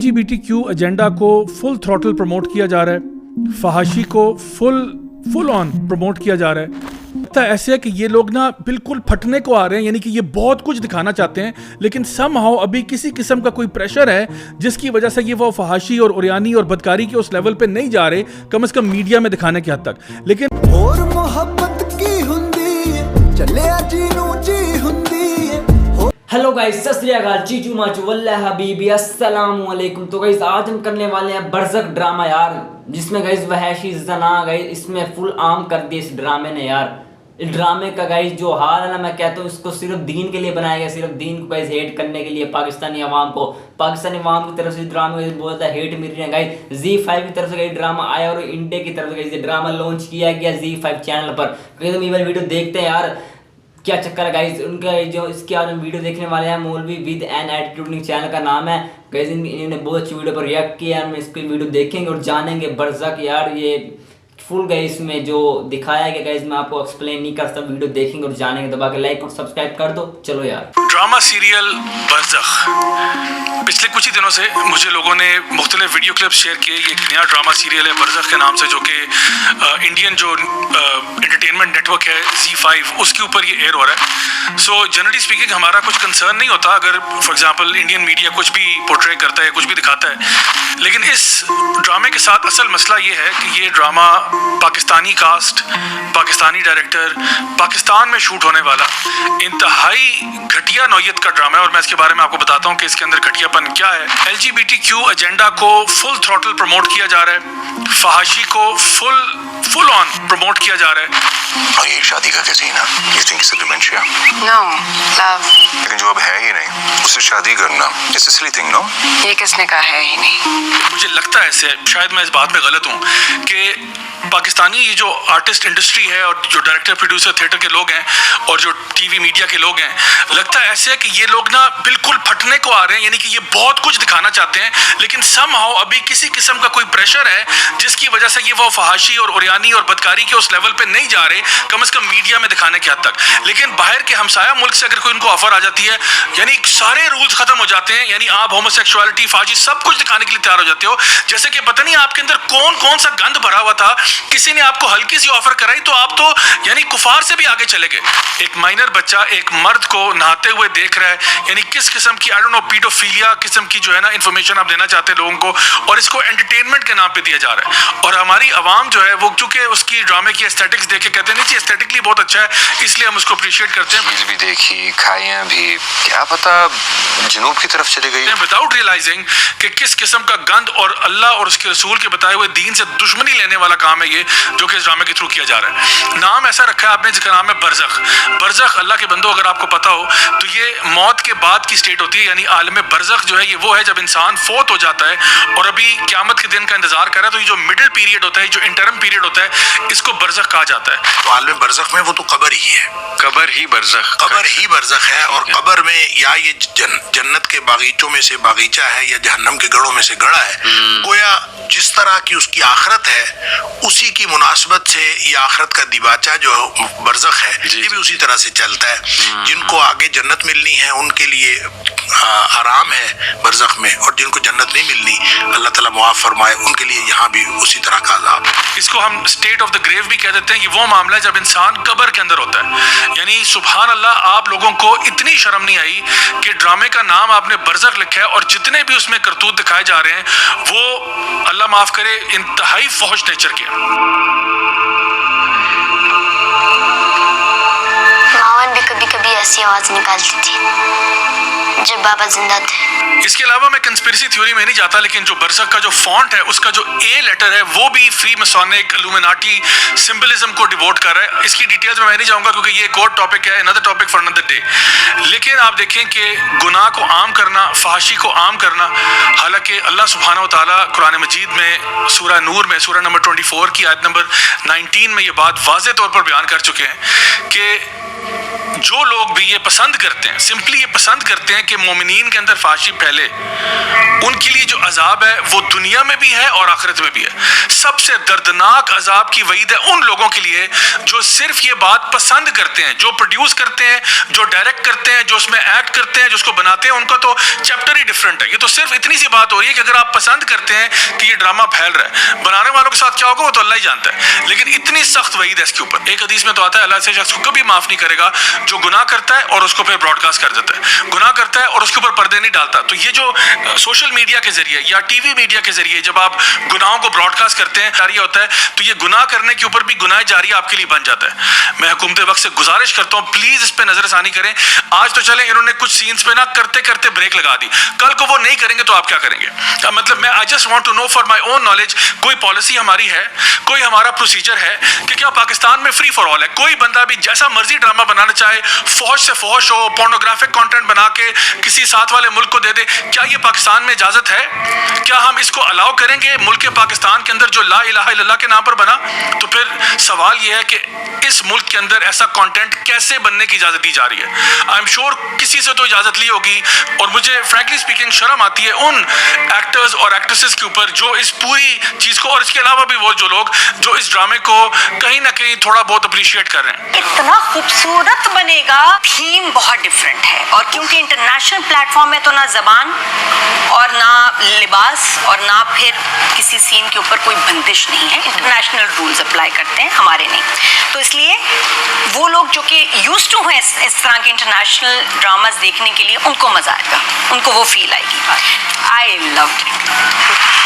LGBTQ agenda को full throttle promote किया जा रहा है, फहाशी को फुल ऑन प्रमोट किया जा रहा है। तो ऐसे है कि ये लोग ना बिल्कुल फटने को आ रहे हैं, यानी कि ये बहुत कुछ दिखाना चाहते हैं, लेकिन समहाउ अभी किसी किस्म का कोई प्रेशर है जिसकी वजह से ये वो फहाशी और उरियानी और बदकारी के उस लेवल पे नहीं जा रहे, कम से कम मीडिया में दिखाने की हद तक। लेकिन और मोहब्बत की हुंदी चले जी नू जी हुंदी। हेलो गाइस, सत श्री अकाल, चीचू माचू वल्ला हबीबी, अस्सलाम वालेकुम। तो गाइस आज हम करने वाले हैं बरज़क ड्रामा यार, जिसमें गाइस वहशी जना गाइस इसमें फुल आम कर दिया इस ड्रामे ने यार। इस ड्रामे का गाइस जो हाल है ना, मैं कहता हूँ इसको सिर्फ दीन के लिए बनाया गया, सिर्फ दीन को गाइस हेट करने के लिए पाकिस्तानी अवाम की तरफ से ड्रामा बहुत हेट मिल रही है गाइस। Z5 की तरफ से गाइस ड्रामा आया और इंडिया की तरफ से गाइस ये ड्रामा लॉन्च किया गया Z5 चैनल पर। तो हम ये वीडियो देखते हैं यार, क्या चक्कर है गाइस उनका। जो इसके आज हम वीडियो देखने वाले हैं, मौलवी विद एन एटीट्यूड चैनल का नाम है गाइस। इन्होंने बहुत अच्छी वीडियो पर रिएक्ट किया, हम इसकी वीडियो देखेंगे और जानेंगे बरज़क यार। ये फुल गाइस में जो दिखाया गया गाइस मैं आपको एक्सप्लेन नहीं कर सकता, वीडियो देखेंगे और जानेंगे। दबा के लाइक और सब्सक्राइब कर दो। चलो यार, ड्रामा सीरियल बरज़ख पिछले कुछ ही दिनों से मुझे लोगों ने मुख्तलिफ वीडियो क्लिप्स शेयर किए। ये एक नया ड्रामा सीरियल है बरज़ख के नाम से, जो कि इंडियन जो एंटरटेनमेंट नेटवर्क है Z5 उसके ऊपर ये एयर हो रहा है। सो जनरली स्पीकिंग हमारा कुछ कंसर्न नहीं होता अगर फॉर एग्जांपल इंडियन मीडिया कुछ भी पोर्ट्रे करता है, कुछ भी दिखाता है, लेकिन इस ड्रामे के साथ असल मसला ये है कि ये drama Pakistani cast, Pakistani director, Pakistan में शूट होने वाला इंतहाई घटिया नौयत का ड्रामा है। और मैं इसके बारे में आपको बताता हूँ कि इसके अंदर घटियापन क्या है। LGBTQ एजेंडा को फुल थ्रॉटल प्रमोट किया जा रहा है, फहाशी को फुल ऑन प्रमोट किया जा रहा है। और ये शादी का क्या सीन है? You think it's a dementia? No, love. लेकिन जो अब है ही नहीं, उससे शादी करना it's a silly thing, no? ये किसने कहा है ही नहीं? मुझे लगता है ऐसे, शायद मैं इस बात में गलत हूँ, कि पाकिस्तानी ये जो आर्टिस्ट इंडस्ट्री है और जो डायरेक्टर प्रोड्यूसर थिएटर के लोग हैं और जो टीवी मीडिया के लोग हैं, लगता है ऐसे है कि ये लोग ना बिल्कुल फटने को आ रहे हैं, यानी कि ये बहुत कुछ दिखाना चाहते हैं, लेकिन समहाउ अभी किसी किस्म का कोई प्रेशर है जिसकी वजह से ये वो फहाशी और उरियानी और बदकारी के उस लेवल पे नहीं जा रहे, कम से कम मीडिया में दिखाने की हद तक। लेकिन बाहर के हमसाया मुल्क से अगर कोई उनको ऑफर आ जाती है, यानी सारे रूल्स खत्म हो जाते हैं, यानी आप होमोसेक्सुअलिटी, फाशी सब कुछ दिखाने के लिए तैयार हो जाते हो। जैसे कि पता नहीं आपके अंदर कौन कौन सा गंद भरा हुआ था, किसी ने आपको हल्की सी ऑफर कराई तो आप तो यानी कुफार से भी आगे चले गए। एक माइनर बच्चा एक मर्द को नहाते हुए देख रहा है, यानी किस किस्म की आई डोंट नो पीडोफिलिया किस्म की जो है ना इंफॉर्मेशन आप देना चाहते हैं लोगों को, और इसको एंटरटेनमेंट के नाम पे दिया जा रहा है। और हमारी आवाम जो है वो चूंकि उसकी ड्रामे की एस्थेटिक्स देख के कहते हैं नहीं एस्थेटिकली बहुत अच्छा है, इसलिए हम उसको अप्रिशिएट करते हैं। चीज भी देखी, खाइयां भी, क्या पता जनूब की तरफ चली गई, विदाउट रियलाइजिंग कि किस किस्म का गंद और अल्लाह और उसके रसूल के बताए हुए दीन से दुश्मनी लेने वाला काम है ये, जो कि इस ड्रामे के थ्रू किया जा रहा है। नाम ऐसा रखा है आपने जिसका नाम है बरज़ख। बरज़ख अल्लाह के बंदो अगर आपको पता हो तो ये मौत के बाद की स्टेट होती है, यानी आलम बरज़ख जो है ये वो है जब इंसान फोत हो जाता है और अभी क़यामत के दिन का इंतजार कर रहा है। तो ये जो मिडिल पीरियड होता है, जो इंटरम पीरियड होता है, इसको बरज़ख कहा जाता है। तो आलम बरज़ख में वो तो कब्र ही है, कब्र ही बरज़ख है। और कब्र में या ये जन्नत के बागीचों में से बागीचा है या जहन्नम के गढ़ों में से गढ़ा है। गोया जिस तरह की उसकी आखिरत है उसी की मुनासबत से ये आखिरत का दिबाचा जो बरज़ख है ये भी उसी तरह से चलता है। जिनको आगे जन्नत मिलनी है उनके लिए आराम है बरज़ख में, और जिनको जन्नत नहीं मिलनी अल्लाह ताला मुआफ़ फरमाए उनके लिए यहाँ भी उसी तरह का अज़ाब है। इसको हम स्टेट ऑफ द ग्रेव भी कह देते हैं। ये वो मामला है जब इंसान कब्र के अंदर होता है। यानी सुभान अल्लाह, आप लोगों को इतनी शर्म नहीं आई कि ड्रामे का नाम आपने बरज़ख लिखा है और जितने भी उसमें करतूत दिखाए जा रहे हैं वो अल्लाह माफ़ करे इंतहाई फौज नेचर के। मावन भी कभी कभी ऐसी आवाज निकालती थी जब बाबा जिंदा थे। इसके अलावा मैं कंस्पिरेसी थ्योरी में नहीं जाता, लेकिन जो बरज़ख का जो फॉन्ट है उसका जो ए लेटर है वो भी फ्री मसोनिक इल्यूमिनाटी सिंबलिज्म को डिवोट कर रहा है। इसकी डिटेल्स में मैं नहीं जाऊंगा क्योंकि ये एक और टॉपिक है, another topic for another day. लेकिन आप देखें कि गुनाह को आम करना, फहाशी को आम करना, हालांकि अल्लाह सुब्हानहू व तआला कुरान मजीद में सूरह नूर में सूरह नंबर 24 की आयत नंबर 19 में ये बात वाज़े तौर पर बयान कर चुके हैं कि जो लोग भी ये पसंद करते हैं, सिंपली ये पसंद करते हैं कि मोमिनीन के अंदर फाशी फैले, उनके लिए जो عذاب ہے وہ دنیا میں بھی ہے اور آخرت میں بھی ہے. سب سے دردناک عذاب کی وعید ہے ان لوگوں کے لیے جو صرف یہ بات پسند کرتے ہیں, جو پروڈیوس کرتے ہیں, جو ڈائریکٹ کرتے ہیں, جو اس میں ایکٹ کرتے ہیں, جو اس کو بناتے ہیں. ان کا تو چیپٹر ہی ڈفرنٹ ہے. یہ تو صرف اتنی سی بات ہو رہی ہے کہ اگر آپ پسند کرتے ہیں کہ یہ ڈرامہ پھیل رہا ہے, بنانے والوں کے ساتھ کیا ہوگا وہ تو اللہ ہی جانتا ہے, لیکن اتنی سخت وعید ہے اس کے اوپر. ایک حدیث میں تو آتا ہے اللہ سے شخص کو کبھی معاف نہیں کرے گا جو گناہ کرتا ہے اور اس کو پھر براڈ کاسٹ کر دیتا ہے, گناہ کرتا ہے اور اس کے اوپر پردے نہیں ڈالتا. تو یہ جو سوشل میڈیا کے ذریعے یا ٹی وی میڈیا کے ذریعے جب آپ گناہوں کو براڈ کاسٹ کرتے ہیں جاری ہوتا ہے, تو یہ گناہ کرنے کے اوپر بھی گناہ جاری آپ کے لیے بن جاتا ہے. میں حکومت وقت سے گزارش کرتا ہوں پلیز اس پہ نظر ثانی کریں. آج تو چلیں انہوں نے کچھ سینس پہ نا کرتے کرتے بریک لگا دی, کل کو وہ نہیں کریں گے تو آپ کیا کریں گے؟ مطلب میں I just want to know for my own knowledge, کوئی پالیسی ہماری ہے, کوئی ہمارا پروسیجر ہے کہ کیا پاکستان میں فری فار آل ہے؟ کوئی بندہ بھی جیسا مرضی ڈرامہ بنانا چاہے, فوج سے فوج ہو, پورنوگرافک کانٹینٹ بنا کے کسی ساتھ والے ملک کو دے دے, کیا یہ پاکستان میں اجازت ہے؟ کیا ہم اس کو الاؤ کریں گے ملک پاکستان کے اندر جو لا الہ الا اللہ کے نام پر بنا؟ تو پھر سوال یہ ہے کہ اس ملک کے اندر ایسا کانٹینٹ کیسے بننے کی اجازت دی جا رہی ہے؟ آئی ایم شیور کسی سے تو اجازت لی ہوگی, اور مجھے فرینکلی اسپیکنگ شرم آتی ہے ان ایکٹرز اور ایکٹریسز کے اوپر جو اس پوری چیز کو, اور اس کے علاوہ بھی وہ جو لوگ جو اس ڈرامے کو کہیں نہ کہیں تھوڑا بہت اپریشیٹ کر رہے ہیں. اتنا خوبصورت بنے گا, تھیم بہت ڈفرینٹ ہے, اور کیونکہ انٹرنیشنل پلیٹ فارم ہے تو نہ زبان اور نہ لباس اور نہ پھر کسی سین کے اوپر کوئی بندش نہیں ہے, انٹرنیشنل رولز اپلائی کرتے ہیں, ہمارے نہیں. تو اس لیے وہ لوگ جو کہ یوز ٹو ہیں اس طرح کے انٹرنیشنل ڈراماز دیکھنے کے لیے, ان کو مزہ آئے گا, ان کو وہ فیل آئے گی. آئی لو اٹ.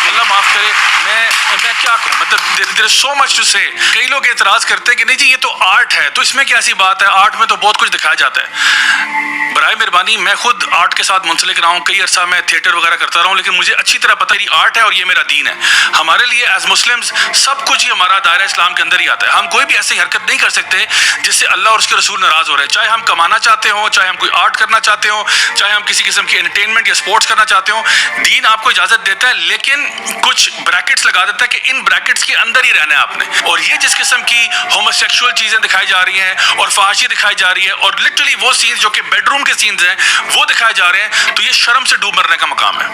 اللہ معاف کرے, میں کیا کہوں, مطلب دیر از سو مچ ٹو سے. کئی لوگ اعتراض کرتے ہیں کہ نہیں جی یہ تو آرٹ ہے, تو اس میں کیسی بات ہے, آرٹ میں تو بہت کچھ دکھایا جاتا ہے. برائے مہربانی, میں خود آرٹ کے ساتھ منسلک رہا ہوں, کئی عرصہ میں تھیٹر وغیرہ کرتا رہا ہوں, لیکن مجھے اچھی طرح پتہ ہے یہ آرٹ ہے اور یہ میرا دین ہے. ہمارے لیے ایز مسلمز سب کچھ ہی ہمارا دائرہ اسلام کے اندر ہی آتا ہے. ہم کوئی بھی ایسی حرکت نہیں کر سکتے جس سے اللہ اور اس کے رسول ناراض ہو رہے ہیں, چاہے ہم کمانا چاہتے ہوں, چاہے ہم کوئی آرٹ کرنا چاہتے ہوں, چاہے ہم کسی قسم کی انٹرٹینمنٹ یا سپورٹس کرنا چاہتے ہوں. دین آپ کو اجازت دیتا ہے, لیکن کچھ بریکٹس لگا دیتا ہے کہ ان بریکٹس کے اندر ہی رہنا ہے آپ نے. اور یہ جس قسم کی ہوموسیکشول چیزیں دکھائی جا رہی ہیں اور فحاشی دکھائی جا رہی ہے, اور لٹرلی وہ سینز جو کہ بیڈ روم کے سینز ہیں وہ دکھائے جا رہے ہیں, تو یہ شرم سے ڈوب مرنے کا مقام ہے.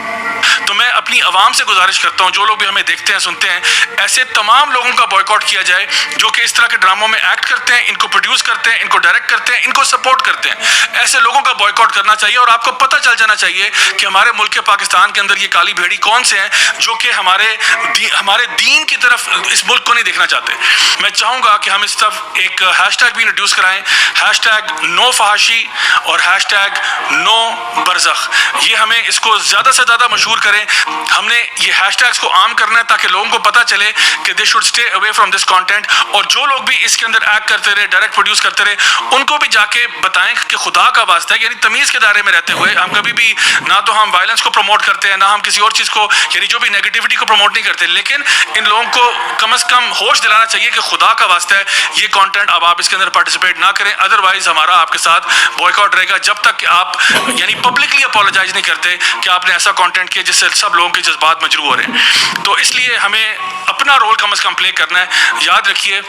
تو میں اپنی عوام سے گزارش کرتا ہوں, جو لوگ بھی ہمیں دیکھتے ہیں سنتے ہیں, ایسے تمام لوگوں کا بائیکاٹ کیا جائے جو کہ اس طرح کے ڈراموں میں ایکٹ کرتے ہیں, ان کو پروڈیوس کرتے ہیں, ان کو ڈائریکٹ کرتے ہیں, ان کو سپورٹ کرتے ہیں. ایسے لوگوں کا بائیکاٹ کرنا چاہیے, اور آپ کو پتہ چل جانا چاہیے کہ ہمارے ملک پاکستان کے اندر یہ کالی بھیڑی کون سے ہیں جو کہ ہمارے دین کی طرف اس ملک کو نہیں دیکھنا چاہتے. میں چاہوں گا کہ ہم اس طرف ایک ہیش ٹیگ بھی انٹروڈیوس کرائیں, ہیش ٹیگ نو فحاشی اور ہیش ٹیگ نو برزخ. یہ ہمیں اس کو زیادہ سے زیادہ مشہور کریں. ہم نے یہ ہیش ٹیگس کو عام کرنا ہے تاکہ لوگوں کو پتہ چلے کہ they should stay away from this content. اور جو لوگ بھی اس کے اندر ایکٹ کرتے رہے, ڈائریکٹ پروڈیوس کرتے رہے, ان کو بھی جا کے بتائیں کہ خدا کا واسطہ ہے, یعنی تمیز کے دائرے میں رہتے ہوئے ہم کبھی بھی نہ تو ہم وائلنس کو پروموٹ کرتے ہیں, نہ ہم کسی اور چیز کو, یعنی جو بھی نیگیٹیوٹی کو پروموٹ نہیں کرتے, لیکن ان لوگوں کو کم از کم ہوش دلانا چاہیے کہ خدا کا واسطہ ہے یہ کانٹینٹ اب آپ اس کے اندر پارٹیسپیٹ نہ کریں. ادروائز ہمارا آپ کے ساتھ بوائیکاٹ رہے گا جب تک کہ آپ یعنی پبلکلی اپولوجائز نہیں کرتے کہ آپ نے ایسا کانٹینٹ کیا جس سے سب لوگوں کے جذبات مجروح ہو رہے ہیں. تو اس لیے ہمیں اپنا رول کم از کم پلے کرنا ہے. یاد رکھیے,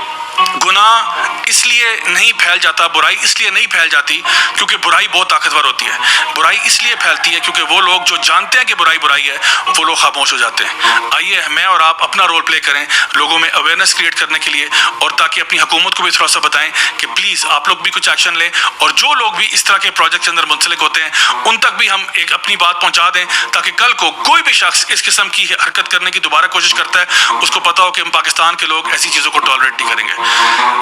گناہ اس لیے نہیں پھیل جاتا, برائی اس لیے نہیں پھیل جاتی کیونکہ برائی بہت طاقتور ہوتی ہے. برائی اس لیے پھیلتی ہے کیونکہ وہ لوگ جو جانتے ہیں کہ برائی ہے وہ لوگ خاموش ہو جاتے ہیں. آئیے میں اور آپ اپنا رول پلے کریں لوگوں میں اویئرنیس کریٹ کرنے کے لیے, اور تاکہ اپنی حکومت کو بھی تھوڑا سا بتائیں کہ پلیز آپ لوگ بھی کچھ ایکشن لیں, اور جو لوگ بھی اس طرح کے پروجیکٹ کے اندر منسلک ہوتے ہیں ان تک بھی ہم ایک اپنی بات پہنچا دیں, تاکہ کل کو کوئی بھی شخص اس قسم کی حرکت کرنے کی دوبارہ کوشش کرتا ہے اس کو پتا ہو کہ ہم پاکستان کے لوگ ایسی چیزوں کو ٹالریٹ نہیں کریں گے.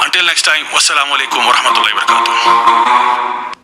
انٹل نیکسٹ ٹائم, والسلام علیکم ورحمۃ اللہ وبرکاتہ.